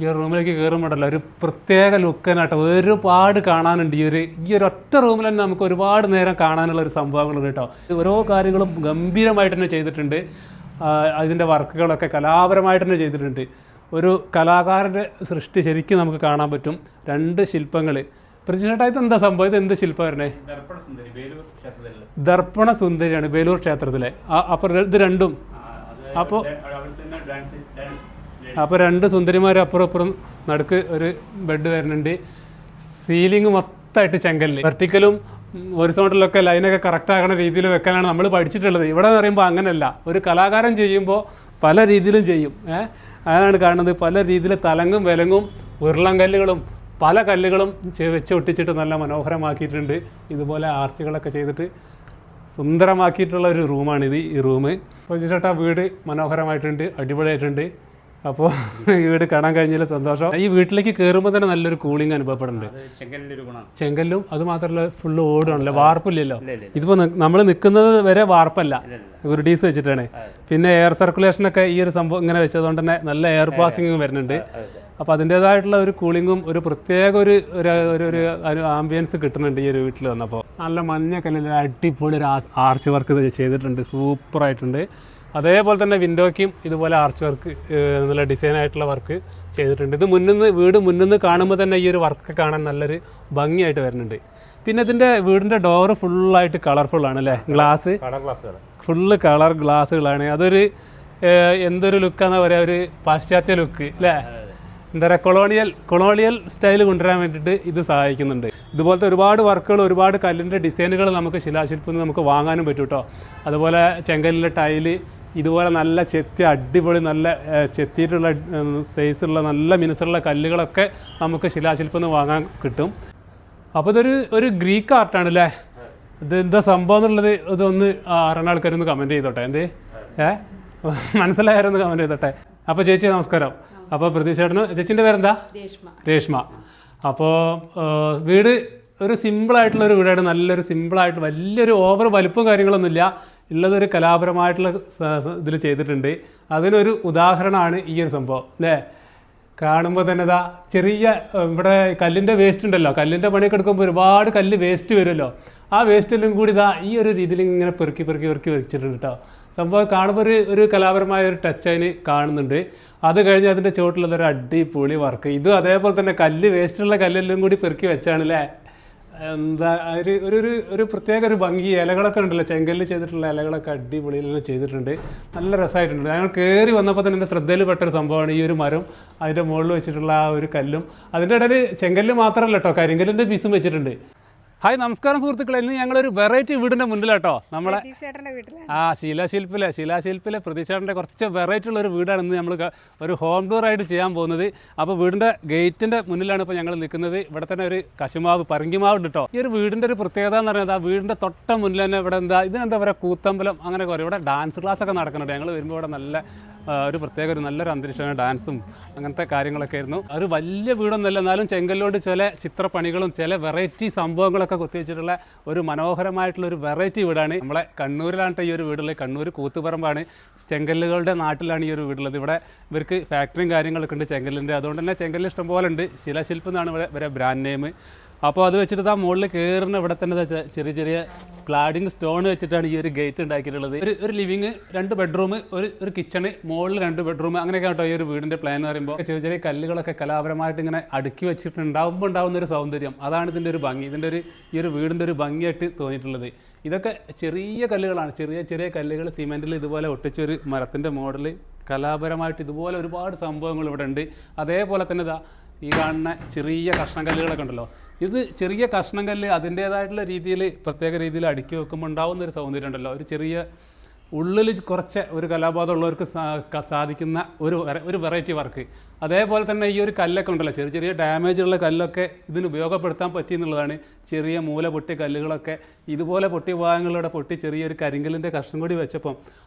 ഈ റൂമിലേക്ക് കയറുമ്പോഴല്ലോ ഒരു പ്രത്യേക ലുക്കനാട്ടോ ഒരുപാട് കാണാനുണ്ട്. ഈ ഒരു ഒറ്റ റൂമിൽ തന്നെ നമുക്ക് ഒരുപാട് നേരം കാണാനുള്ള ഒരു സംഭവങ്ങളുണ്ട് കേട്ടോ. ഓരോ കാര്യങ്ങളും ഗംഭീരമായിട്ട് തന്നെ ചെയ്തിട്ടുണ്ട്. അതിൻ്റെ വർക്കുകളൊക്കെ കലാപരമായിട്ട് തന്നെ ചെയ്തിട്ടുണ്ട്. ഒരു കലാകാരൻ്റെ സൃഷ്ടി ശരിക്കും നമുക്ക് കാണാൻ പറ്റും. 2 ശില്പങ്ങൾ. പ്രതിഷ്ഠായിട്ട് എന്താ സംഭവം? ഇത് എന്ത് ശില്പമായിരുന്നേ? ദർപ്പണ സുന്ദരിയാണ് ബേലൂർ ക്ഷേത്രത്തിലെ. അപ്പോൾ ഇത് രണ്ടും അപ്പോൾ 2 സുന്ദരിമാർ അപ്പുറം നടുക്ക് ഒരു ബെഡ് വരുന്നുണ്ട്. സീലിംഗ് മൊത്തമായിട്ട് ചെങ്കല്ല്, വെർട്ടിക്കലും ഹൊറിസോണ്ടലൊക്കെ ലൈനൊക്കെ കറക്റ്റ് ആകുന്ന രീതിയിൽ വെക്കാനാണ് നമ്മൾ പഠിച്ചിട്ടുള്ളത്. ഇവിടെ എന്ന് പറയുമ്പോൾ അങ്ങനെയല്ല. ഒരു കലാകാരൻ ചെയ്യുമ്പോൾ പല രീതിയിലും ചെയ്യും. അതാണ് കാണുന്നത്. പല രീതിയിൽ തലങ്ങും വിലങ്ങും ഉരുളൻകല്ലുകളും പല കല്ലുകളും വെച്ച് ഒട്ടിച്ചിട്ട് നല്ല മനോഹരമാക്കിയിട്ടുണ്ട്. ഇതുപോലെ ആർച്ചുകളൊക്കെ ചെയ്തിട്ട് സുന്ദരമാക്കിയിട്ടുള്ള ഒരു റൂമാണിത്. ഈ റൂം ചേട്ടാ വീട് മനോഹരമായിട്ടുണ്ട്, അടിപൊളിയായിട്ടുണ്ട്. അപ്പോൾ ഈ വീട് കാണാൻ കഴിഞ്ഞതിൽ സന്തോഷം. ഈ വീട്ടിലേക്ക് കയറുമ്പോൾ തന്നെ നല്ലൊരു കൂളിംഗ് അനുഭവപ്പെടുന്നുണ്ട്. ചെങ്കല്ലും അത് മാത്രമല്ല ഫുള്ള് ഓടാണല്ലോ, വാർപ്പില്ലല്ലോ. ഇതിപ്പോൾ നമ്മൾ നിൽക്കുന്നത് വരെ വാർപ്പല്ല, ഗുരുഡീസ് വെച്ചിട്ടാണ്. പിന്നെ എയർ സർക്കുലേഷനൊക്കെ ഈ ഒരു സംഭവം ഇങ്ങനെ വെച്ചതുകൊണ്ട് തന്നെ നല്ല എയർ പാസിങ്ങും വരുന്നുണ്ട്. അപ്പോൾ അതിൻ്റേതായിട്ടുള്ള ഒരു കൂളിങ്ങും ഒരു പ്രത്യേക ഒരു ആംബിയൻസ് കിട്ടുന്നുണ്ട് ഈ ഒരു വീട്ടിൽ വന്നപ്പോൾ. നല്ല മഞ്ഞ കല്ലിൽ അടിപൊളി ഒരു ആർച്ച് വർക്ക് ചെയ്തിട്ടുണ്ട്, സൂപ്പറായിട്ടുണ്ട്. അതേപോലെ തന്നെ വിൻഡോയ്ക്കും ഇതുപോലെ ആർച്ച് വർക്ക്, നല്ല ഡിസൈനായിട്ടുള്ള വർക്ക് ചെയ്തിട്ടുണ്ട്. ഇത് വീട് മുന്നിൽ നിന്ന് കാണുമ്പോൾ തന്നെ ഈ ഒരു വർക്ക് കാണാൻ നല്ലൊരു ഭംഗിയായിട്ട് വരുന്നുണ്ട്. പിന്നെ ഇതിൻ്റെ വീടിൻ്റെ ഡോറ് ഫുള്ളായിട്ട് കളർഫുള്ളാണ് അല്ലേ? ഗ്ലാസ് ഫുള്ള് കളർ ഗ്ലാസ്സുകളാണ്. അതൊരു എന്തൊരു ലുക്കാന്ന് പറയുക, ഒരു പാശ്ചാത്യ ലുക്ക് അല്ലേ? എന്താ പറയുക, കൊളോണിയൽ സ്റ്റൈൽ കൊണ്ടുവരാൻ വേണ്ടിയിട്ട് ഇത് സഹായിക്കുന്നുണ്ട്. ഇതുപോലത്തെ ഒരുപാട് വർക്കുകൾ, ഒരുപാട് കല്ലിൻ്റെ ഡിസൈനുകൾ നമുക്ക് ശിലാശില്പത്തിൽ നമുക്ക് വാങ്ങാനും പറ്റും കേട്ടോ. അതുപോലെ ചെങ്കല്ലിലെ ടൈല്, ഇതുപോലെ നല്ല അടിപൊളി നല്ല ചെത്തിയിട്ടുള്ള സൈസുള്ള നല്ല മിനുസുള്ള കല്ലുകളൊക്കെ നമുക്ക് ശിലാശില്പത്തിൽ നിന്ന് വാങ്ങാൻ കിട്ടും. അപ്പോൾ ഒരു ഗ്രീക്ക് ആർട്ടാണ് അല്ലേ? ഇത് എന്താ സംഭവം എന്നുള്ളത് ഇതൊന്ന് അറിയുന്ന ആൾക്കാരൊന്ന് കമൻറ്റ് ചെയ്തോട്ടെ. മനസ്സിലായാലൊന്ന് കമൻറ്റ് ചെയ്തോട്ടെ. അപ്പോൾ ചേച്ചി നമസ്കാരം. അപ്പോൾ പ്രതീക്ഷേട്ടന്, ചേച്ചിൻ്റെ പേരെന്താ? രേഷ്മ. അപ്പോൾ വീട് ഒരു സിമ്പിളായിട്ടുള്ള ഒരു വീടാണ്. നല്ലൊരു സിമ്പിളായിട്ട് വലിയൊരു ഓവർ വലുപ്പവും കാര്യങ്ങളൊന്നുമില്ല. ഉള്ളതൊരു കലാപരമായിട്ടുള്ള ഇതിൽ ചെയ്തിട്ടുണ്ട്. അതിനൊരു ഉദാഹരണമാണ് ഈ ഒരു സംഭവം അല്ലേ? കാണുമ്പോൾ തന്നെ ഇതാ ചെറിയ ഇവിടെ കല്ലിൻ്റെ വേസ്റ്റ് ഉണ്ടല്ലോ, കല്ലിൻ്റെ പണിയൊക്കെ എടുക്കുമ്പോൾ ഒരുപാട് കല്ല് വേസ്റ്റ് വരുമല്ലോ. ആ വേസ്റ്റെല്ലാം കൂടി ഇതാ ഈ ഒരു രീതിയിൽ ഇങ്ങനെ പെറുക്കി വെച്ചിട്ടുണ്ട് കേട്ടോ. സംഭവം കാണുമ്പോൾ ഒരു കലാപരമായ ഒരു ടച്ച് അതിന് കാണുന്നുണ്ട്. അത് കഴിഞ്ഞ് അതിൻ്റെ ചുവട്ടിലുള്ളൊരു അടിപൊളി വർക്ക്. ഇതും അതേപോലെ തന്നെ കല്ല് വേസ്റ്റുള്ള കല്ലെല്ലാം കൂടി പെറുക്കി വെച്ചാണല്ലേ. എന്താ ഒരു പ്രത്യേക ഒരു ഭംഗി. ഇലകളൊക്കെ ഉണ്ടല്ലോ, ചെങ്കല്ല് ചെയ്തിട്ടുള്ള ഇലകളൊക്കെ അടിപൊളിയിലെല്ലാം ചെയ്തിട്ടുണ്ട്. നല്ല രസമായിട്ടുണ്ട്. ഞങ്ങൾ കയറി വന്നപ്പോൾ തന്നെ എൻ്റെ ശ്രദ്ധയിൽ പെട്ടൊരു സംഭവമാണ് ഈ ഒരു മരം, അതിൻ്റെ മുകളിൽ വെച്ചിട്ടുള്ള ആ ഒരു കല്ലും. അതിൻ്റെ ഇടയിൽ ചെങ്കല്ല് മാത്രമല്ല കേട്ടോ, കരിങ്കല്ലിൻ്റെ പീസും വെച്ചിട്ടുണ്ട്. ഹായ് നമസ്കാരം സുഹൃത്തുക്കളെ. ഇന്ന് ഞങ്ങളൊരു വെറൈറ്റി വീടിൻ്റെ മുന്നിലാട്ടോ. നമ്മളെ ശിലാശില്പിലെ പ്രതീക്ഷേട്ടൻ്റെ കുറച്ച് വെറൈറ്റി ഉള്ള ഒരു വീടാണ് ഇന്ന് നമ്മൾ ഒരു ഹോം ടൂർ ആയിട്ട് ചെയ്യാൻ പോകുന്നത്. അപ്പോൾ വീടിൻ്റെ ഗേറ്റിൻ്റെ മുന്നിലാണ് ഇപ്പോൾ ഞങ്ങൾ നിൽക്കുന്നത്. ഇവിടെ തന്നെ ഒരു കശുമാവ്, പറങ്കിമാവ് ഉണ്ട് കേട്ടോ. ഈ ഒരു വീടിൻ്റെ ഒരു പ്രത്യേകത എന്ന് പറയുന്നത് ആ വീടിൻ്റെ തൊട്ട മുന്നിൽ തന്നെ ഇവിടെ ഇതിനെന്താ പറയുക, കൂത്തമ്പലം അങ്ങനെയൊക്കെ പറയും. ഇവിടെ ഡാൻസ് ക്ലാസ് ഒക്കെ നടക്കുന്നുണ്ട്. ഞങ്ങൾ വരുമ്പോൾ ഇവിടെ ഒരു പ്രത്യേക നല്ലൊരു അന്തരീക്ഷമാണ്, ഡാൻസും അങ്ങനത്തെ കാര്യങ്ങളൊക്കെ ആയിരുന്നു. ഒരു വലിയ വീടൊന്നുമല്ല, എന്നാലും ചെങ്കല്ലോണ്ട് ചില ചിത്രപ്പണികളും ചില വെറൈറ്റി സംഭവങ്ങളൊക്കെ കുത്തിവെച്ചിട്ടുള്ള ഒരു മനോഹരമായിട്ടുള്ള ഒരു വെറൈറ്റി വീടാണ്. നമ്മളെ കണ്ണൂരിലാണ് ഈ ഒരു വീടുള്ളത്. കണ്ണൂർ കൂത്തുപറമ്പാണ്, ചെങ്കല്ലുകളുടെ നാട്ടിലാണ് ഈ ഒരു വീടുള്ളത്. ഇവിടെ ഇവർക്ക് ഫാക്ടറിയും കാര്യങ്ങളൊക്കെ ഉണ്ട് ചെങ്കല്ലിൻ്റെ. അതുകൊണ്ട് തന്നെ ചെങ്കല്ല് ഇഷ്ടംപോലെ ഉണ്ട്. ശിലാശില്പം എന്നാണ് ഇവരെ ബ്രാൻഡ് നെയിം. അപ്പോൾ അത് വെച്ചിട്ട് ആ മുകളിൽ കയറുന്ന ഇവിടെ തന്നെ ചെറിയ ക്ലാഡിങ് സ്റ്റോൺ വെച്ചിട്ടാണ് ഈ ഒരു ഗേറ്റ് ഉണ്ടാക്കിയിട്ടുള്ളത്. ഒരു ലിവിങ്, 2 ബെഡ്റൂം, ഒരു കിച്ചണ്, മുകളിൽ 2 ബെഡ്റൂം, അങ്ങനെയൊക്കെ കേട്ടോ ഈ ഒരു വീടിൻ്റെ പ്ലാൻ എന്ന് പറയുമ്പോൾ. ചെറിയ കല്ലുകളൊക്കെ കലാപരമായിട്ട് ഇങ്ങനെ അടുക്കി വെച്ചിട്ടുണ്ടാകുമ്പോൾ ഉണ്ടാകുന്ന ഒരു സൗന്ദര്യം, അതാണ് ഇതിൻ്റെ ഒരു ഭംഗി. ഈ ഒരു വീടിൻ്റെ ഒരു ഭംഗിയായിട്ട് തോന്നിയിട്ടുള്ളത്. ഇതൊക്കെ ചെറിയ കല്ലുകളാണ്, ചെറിയ കല്ലുകൾ സിമെൻറ്റിൽ ഇതുപോലെ ഒട്ടിച്ചൊരു മരത്തിൻ്റെ മോഡൽ. കലാപരമായിട്ട് ഇതുപോലെ ഒരുപാട് സംഭവങ്ങൾ ഇവിടെ ഉണ്ട്. അതേപോലെ തന്നെ ഈ കാണുന്ന ചെറിയ കഷ്ണക്കല്ലുകളൊക്കെ ഉണ്ടല്ലോ, ഇത് ചെറിയ കഷ്ണക്കല്ല് അതിൻ്റേതായിട്ടുള്ള രീതിയിൽ പ്രത്യേക രീതിയിൽ അടുക്കി വെക്കുമ്പോൾ ഉണ്ടാകുന്ന ഒരു സൗന്ദര്യം ഉണ്ടല്ലോ. ഒരു ചെറിയ ഉള്ളിൽ കുറച്ച് ഒരു കലാബോധം ഉള്ളവർക്ക് സാധിക്കുന്ന ഒരു വെറൈറ്റി വർക്ക്. അതേപോലെ തന്നെ ഈ ഒരു കല്ലൊക്കെ ഉണ്ടല്ലോ, ചെറിയ ഡാമേജ് ഉള്ള കല്ലൊക്കെ ഇതിന് ഉപയോഗപ്പെടുത്താൻ പറ്റിയെന്നുള്ളതാണ്. ചെറിയ മൂല പൊട്ടിയ കല്ലുകളൊക്കെ ഇതുപോലെ പൊട്ടിയ ഭാഗങ്ങളിലൂടെ പൊട്ടി ചെറിയൊരു കരിങ്കല്ലിൻ്റെ കഷ്ണം കൂടി വെച്ചപ്പം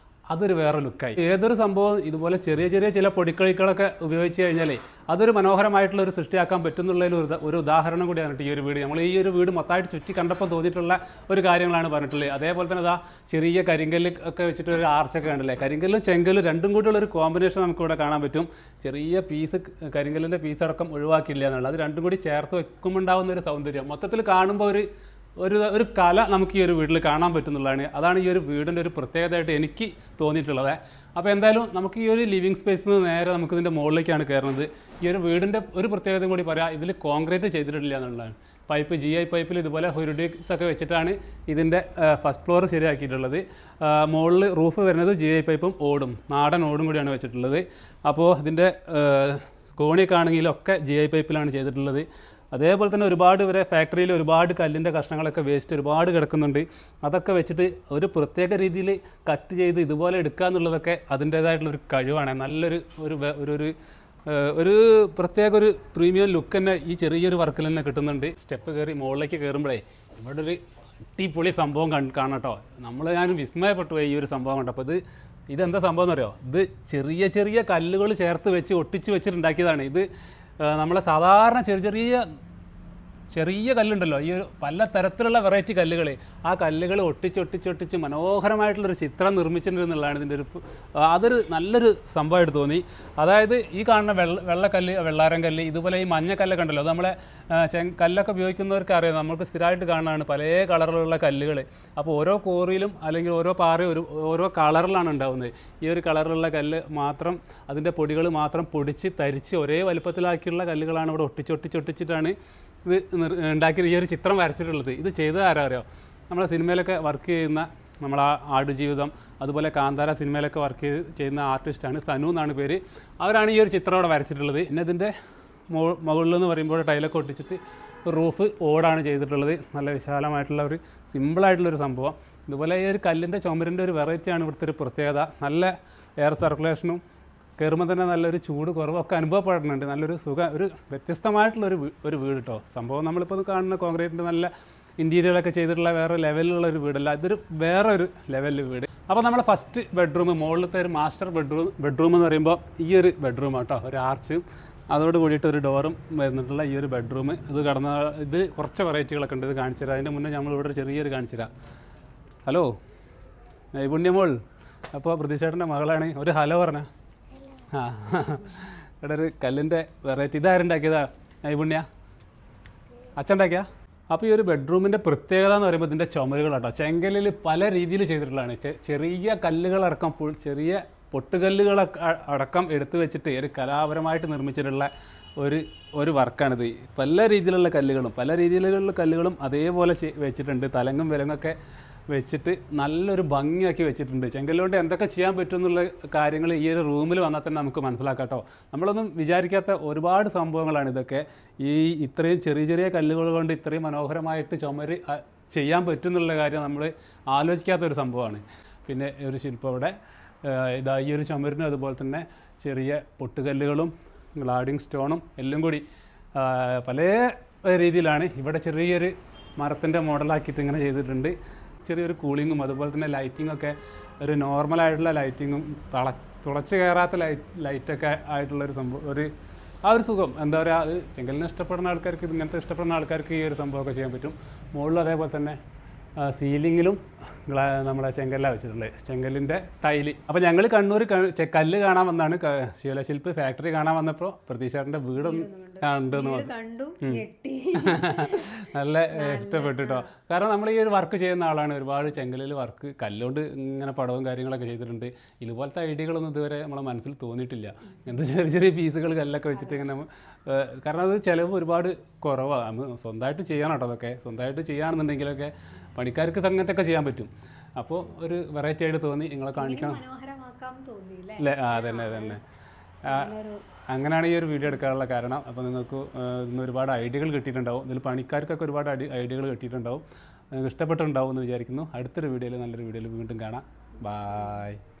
അതൊരു വേറെ ലുക്കായി. ഏതൊരു സംഭവം ഇതുപോലെ ചെറിയ ചെറിയ ചില പൊടിക്കൈകളൊക്കെ ഉപയോഗിച്ച് കഴിഞ്ഞാൽ അതൊരു മനോഹരമായിട്ടുള്ള ഒരു സൃഷ്ടിയാക്കാൻ പറ്റുന്നുള്ളതിൽ ഒരു ഉദാഹരണം കൂടിയാണ് ഈ ഒരു വീട്. നമ്മൾ ഈ ഒരു വീട് മൊത്തമായിട്ട് ചുറ്റി കണ്ടപ്പോൾ തോന്നിയിട്ടുള്ള ഒരു കാര്യങ്ങളാണ് പറഞ്ഞിട്ടുള്ളത്. അതേപോലെ തന്നെ അതാ ചെറിയ കരിങ്കല്ല് ഒക്കെ വെച്ചിട്ട് ഒരു ആർച്ചൊക്കെ കണ്ടില്ലേ. കരിങ്കല്ലും ചെങ്കല്ലും രണ്ടും കൂടിയുള്ള ഒരു കോമ്പിനേഷൻ നമുക്കിവിടെ കാണാൻ പറ്റും. ചെറിയ പീസ് കരിങ്കല്ലിൻ്റെ പീസ് അടക്കം ഒഴിവാക്കിയില്ല എന്നുള്ളത്. അത് രണ്ടും കൂടി ചേർത്ത് വെക്കുമ്പോൾ ഉണ്ടാകുന്ന ഒരു സൗന്ദര്യം മൊത്തത്തിൽ കാണുമ്പോൾ ഒരു കല നമുക്ക് ഈ ഒരു വീട്ടിൽ കാണാൻ പറ്റുന്നുള്ളതാണ്. അതാണ് ഈ ഒരു വീടിൻ്റെ ഒരു പ്രത്യേകതയായിട്ട് എനിക്ക് തോന്നിയിട്ടുള്ളത്. അപ്പോൾ എന്തായാലും നമുക്ക് ഈ ഒരു ലിവിങ് സ്പേസിൽ നിന്ന് നേരെ നമുക്ക് ഇതിൻ്റെ മുകളിലേക്കാണ് കയറുന്നത്. ഈ ഒരു വീടിൻ്റെ ഒരു പ്രത്യേകത കൂടി പറയാം, ഇതിൽ കോൺക്രീറ്റ് ചെയ്തിട്ടില്ല എന്നുള്ളതാണ്. പൈപ്പ് GI പൈപ്പിൽ ഇതുപോലെ ഹുരുഡിക്സ് ഒക്കെ വെച്ചിട്ടാണ് ഇതിൻ്റെ ഫസ്റ്റ് ഫ്ലോർ ശരിയാക്കിയിട്ടുള്ളത്. മുകളിൽ റൂഫ് വരുന്നത് GI പൈപ്പും ഓടും, നാടൻ ഓടും കൂടിയാണ് വെച്ചിട്ടുള്ളത്. അപ്പോൾ ഇതിൻ്റെ കോണിയൊക്കെ ആണെങ്കിലൊക്കെ GI പൈപ്പിലാണ് ചെയ്തിട്ടുള്ളത്. അതേപോലെ തന്നെ ഒരുപാട് വരെ ഫാക്ടറിയിൽ ഒരുപാട് കല്ലിൻ്റെ കഷ്ണങ്ങളൊക്കെ വേസ്റ്റ് ഒരുപാട് കിടക്കുന്നുണ്ട്. അതൊക്കെ വെച്ചിട്ട് ഒരു പ്രത്യേക രീതിയിൽ കട്ട് ചെയ്ത് ഇതുപോലെ എടുക്കുക എന്നുള്ളതൊക്കെ അതിൻ്റേതായിട്ടുള്ളൊരു കഴിവാണ്. നല്ലൊരു ഒരു പ്രത്യേക ഒരു പ്രീമിയം ലുക്ക് തന്നെ ഈ ചെറിയൊരു വർക്കിൽ തന്നെ കിട്ടുന്നുണ്ട്. സ്റ്റെപ്പ് കയറി മുകളിലേക്ക് കയറുമ്പോഴേ ഇവിടെ ഒരു അടിപൊളി സംഭവം കാണാം കേട്ടോ. ഞാൻ വിസ്മയപ്പെട്ടു പോയി ഈ ഒരു സംഭവം കണ്ടപ്പോൾ. ഇതെന്താ സംഭവം എന്ന് പറയുമോ? ഇത് ചെറിയ ചെറിയ കല്ലുകൾ ചേർത്ത് വെച്ച് ഒട്ടിച്ച് വെച്ചിട്ടുണ്ടാക്കിയതാണ്. ഇത് നമ്മളെ സാധാരണ ചെറിയ കല്ലുണ്ടല്ലോ, ഈ ഒരു പല തരത്തിലുള്ള വെറൈറ്റി കല്ലുകൾ, ആ കല്ലുകൾ ഒട്ടിച്ച് മനോഹരമായിട്ടുള്ളൊരു ചിത്രം നിർമ്മിച്ചിട്ടുണ്ടെന്നുള്ളതാണ് ഇതിൻ്റെ അതൊരു നല്ലൊരു സംഭവമായിട്ട് തോന്നി. അതായത് ഈ കാണുന്ന വെള്ളക്കല്ല്, വെള്ളാരം കല്ല്, ഇതുപോലെ ഈ മഞ്ഞക്കല്ലൊക്കെ ഉണ്ടല്ലോ, അത് നമ്മളെ കല്ലൊക്കെ ഉപയോഗിക്കുന്നവർക്ക് അറിയാം, നമുക്ക് സ്ഥിരമായിട്ട് കാണുന്നതാണ് പല കളറിലുള്ള കല്ലുകൾ. അപ്പോൾ ഓരോ കോറിയിലും അല്ലെങ്കിൽ ഓരോ പാറയും ഓരോ കളറിലാണ് ഉണ്ടാകുന്നത്. ഈ ഒരു കളറിലുള്ള കല്ല് മാത്രം, അതിൻ്റെ പൊടികൾ മാത്രം പൊടിച്ച് തരിച്ച് ഒരേ വലുപ്പത്തിലാക്കിയുള്ള കല്ലുകളാണ് ഇവിടെ ഒട്ടിച്ചിട്ടാണ് ഇത് ഉണ്ടാക്കി ഈ ഒരു ചിത്രം വരച്ചിട്ടുള്ളത്. ഇത് ചെയ്തത് ആരാ അറിയോ? നമ്മളെ സിനിമയിലൊക്കെ വർക്ക് ചെയ്യുന്ന നമ്മളാ ആടുജീവിതം, അതുപോലെ കാന്താര സിനിമയിലൊക്കെ വർക്ക് ചെയ്യുന്ന ആർട്ടിസ്റ്റാണ്, സനു എന്നാണ് പേര്. അവരാണ് ഈ ഒരു ചിത്രം ഇവിടെ വരച്ചിട്ടുള്ളത്. പിന്നെ ഇതിൻ്റെ മുകളിൽ എന്ന് പറയുമ്പോൾ ടൈലൊക്കെ ഒട്ടിച്ചിട്ട് റൂഫ് ഓടാണ് ചെയ്തിട്ടുള്ളത്. നല്ല വിശാലമായിട്ടുള്ള ഒരു സിമ്പിളായിട്ടുള്ളൊരു സംഭവം. ഇതുപോലെ ഈ ഒരു കല്ലിൻ്റെ ചുമരിൻ്റെ ഒരു വെറൈറ്റിയാണ് ഇവിടുത്തെ ഒരു പ്രത്യേകത. നല്ല എയർ സർക്കുലേഷനും കയറുമ്പോൾ തന്നെ നല്ലൊരു ചൂട് കുറവൊക്കെ അനുഭവപ്പെടുന്നുണ്ട്. നല്ലൊരു ഒരു വ്യത്യസ്തമായിട്ടുള്ളൊരു വീട് കേട്ടോ. സംഭവം നമ്മളിപ്പോൾ കാണുന്ന കോൺക്രീറ്റിൻ്റെ നല്ല ഇൻറ്റീരിയറൊക്കെ ചെയ്തിട്ടുള്ള വേറെ ലെവലിലുള്ള ഒരു വീടല്ല, ഇതൊരു വേറൊരു ലെവലിൽ വീട്. അപ്പോൾ നമ്മൾ ഫസ്റ്റ് ബെഡ്റൂം, മുകളിലത്തെ ഒരു മാസ്റ്റർ ബെഡ്റൂം എന്ന് പറയുമ്പോൾ ഈ ഒരു ബെഡ്റൂം കേട്ടോ, ഒരു ആർച്ചും അതോട് കൂടിയിട്ട് ഒരു ഡോറും വരുന്നിട്ടുള്ള ഈ ഒരു ബെഡ്റൂം. ഇത് കുറച്ച് വെറൈറ്റികളൊക്കെ ഉണ്ട്, ഇത് കാണിച്ചു തരാം. അതിൻ്റെ മുന്നേ നമ്മളിവിടെ ഒരു ചെറിയൊരു കാണിച്ചു തരാം. ഹലോ നൈപുണ്യമോൾ, അപ്പോൾ പ്രതീക്ഷേട്ടൻ്റെ മകളാണ്. ഒരു ഹലോ പറഞ്ഞ. ഇവിടെ ഒരു കല്ലിൻ്റെ വെറൈറ്റി. ഇതാരുണ്ടാക്കിയതാ? നൈപുണ്യ അച്ഛൻ ഉണ്ടാക്കിയാ? അപ്പോൾ ഈ ഒരു ബെഡ്റൂമിൻ്റെ പ്രത്യേകത എന്ന് പറയുമ്പോൾ ഇതിൻ്റെ ചുമരുകൾ കേട്ടോ, ചെങ്കല്ലിൽ പല രീതിയിൽ ചെയ്തിട്ടുള്ളതാണ്. ചെറിയ കല്ലുകളടക്കം, ചെറിയ പൊട്ടുകല്ലുകളൊക്കെ അടക്കം എടുത്തു വെച്ചിട്ട് ഒരു കലാപരമായിട്ട് നിർമ്മിച്ചിട്ടുള്ള ഒരു വർക്കാണിത്. പല രീതിയിലുള്ള കല്ലുകളും അതേപോലെ വെച്ചിട്ടുണ്ട്. തലങ്ങും വിലങ്ങൊക്കെ വെച്ചിട്ട് നല്ലൊരു ഭംഗിയാക്കി വെച്ചിട്ടുണ്ട്. ചെങ്കല്ലുകൊണ്ട് എന്തൊക്കെ ചെയ്യാൻ പറ്റും എന്നുള്ള കാര്യങ്ങൾ ഈ ഒരു റൂമിൽ വന്നാൽ തന്നെ നമുക്ക് മനസ്സിലാക്കാം കേട്ടോ. നമ്മളൊന്നും വിചാരിക്കാത്ത ഒരുപാട് സംഭവങ്ങളാണ് ഇതൊക്കെ. ഇത്രയും ചെറിയ കല്ലുകൾ കൊണ്ട് ഇത്രയും മനോഹരമായിട്ട് ചുമര് ചെയ്യാൻ പറ്റും എന്നുള്ള കാര്യം നമ്മൾ ആലോചിക്കാത്തൊരു സംഭവമാണ്. പിന്നെ ഒരു ശില്പം ഇവിടെ ഈ ഒരു ചുമരിനും അതുപോലെ തന്നെ ചെറിയ പൊട്ടുകല്ലുകളും ഗ്ലാഡിങ് സ്റ്റോണും എല്ലാം കൂടി പല രീതിയിലാണ്. ഇവിടെ ചെറിയൊരു മരത്തിൻ്റെ മോഡലാക്കിയിട്ട് ഇങ്ങനെ ചെയ്തിട്ടുണ്ട്. ചെറിയൊരു കൂളിങ്ങും അതുപോലെ തന്നെ ലൈറ്റിങ്ങൊക്കെ ഒരു നോർമലായിട്ടുള്ള ലൈറ്റിങ്ങും തുളച്ച് കയറാത്ത ലൈറ്റൊക്കെ ആയിട്ടുള്ളൊരു സംഭവം, ആ ഒരു സുഖം എന്താ പറയുക. ചെങ്കലിനെ ഇഷ്ടപ്പെടുന്ന ആൾക്കാർക്ക്, ഇങ്ങനത്തെ ഇഷ്ടപ്പെടുന്ന ആൾക്കാർക്ക് ഈ ഒരു സംഭവമൊക്കെ ചെയ്യാൻ പറ്റും. മുകളിലും അതേപോലെ തന്നെ സീലിങ്ങിലും നമ്മളെ ചെങ്കല്ലാണ് വെച്ചിട്ടുള്ളത്, ചെങ്കല്ലിൻ്റെ ടൈല്. അപ്പോൾ ഞങ്ങൾ കണ്ണൂർ കല്ല് കാണാൻ വന്നാണ്, ശിവലശില്പ് ഫാക്ടറി കാണാൻ വന്നപ്പോൾ പ്രതീക്ഷേട്ടൻ്റെ വീടൊന്നും കണ്ടെന്ന് പറഞ്ഞു. നല്ല ഇഷ്ടപ്പെട്ടു കേട്ടോ. കാരണം നമ്മൾ ഈ ഒരു വർക്ക് ചെയ്യുന്ന ആളാണ്, ഒരുപാട് ചെങ്കല്ലിൽ വർക്ക് കല്ലുകൊണ്ട് ഇങ്ങനെ പടവും കാര്യങ്ങളൊക്കെ ചെയ്തിട്ടുണ്ട്. ഇതുപോലത്തെ ഐഡിയകളൊന്നും ഇതുവരെ നമ്മളെ മനസ്സിൽ തോന്നിയിട്ടില്ല. ഇങ്ങനത്തെ ചെറിയ പീസുകൾ കല്ലൊക്കെ വെച്ചിട്ട് ഇങ്ങനെ, കാരണം അത് ചിലവ് ഒരുപാട് കുറവാണ്. സ്വന്തമായിട്ട് ചെയ്യണം കേട്ടോ. അതൊക്കെ സ്വന്തമായിട്ട് ചെയ്യുകയാണെന്നുണ്ടെങ്കിലൊക്കെ പണിക്കാർക്ക് അങ്ങനത്തെ ഒക്കെ ചെയ്യാൻ പറ്റും. അപ്പോൾ ഒരു വെറൈറ്റി ആയിട്ട് തോന്നി, നിങ്ങളെ കാണിക്കണം അല്ലേ? അതന്നെ അങ്ങനെയാണ് ഈ ഒരു വീഡിയോ എടുക്കാനുള്ള കാരണം. അപ്പോൾ നിങ്ങൾക്ക് ഇന്ന് ഒരുപാട് ഐഡിയകൾ കിട്ടിയിട്ടുണ്ടാവും. ഇതിൽ പണിക്കാർക്കൊക്കെ ഒരുപാട് ഐഡിയകൾ കിട്ടിയിട്ടുണ്ടാവും. നിങ്ങൾക്ക് ഇഷ്ടപ്പെട്ടിട്ടുണ്ടാവും എന്ന് വിചാരിക്കുന്നു. അടുത്തൊരു വീഡിയോയിൽ, നല്ലൊരു വീഡിയോയിൽ വീണ്ടും കാണാം. ബായ്.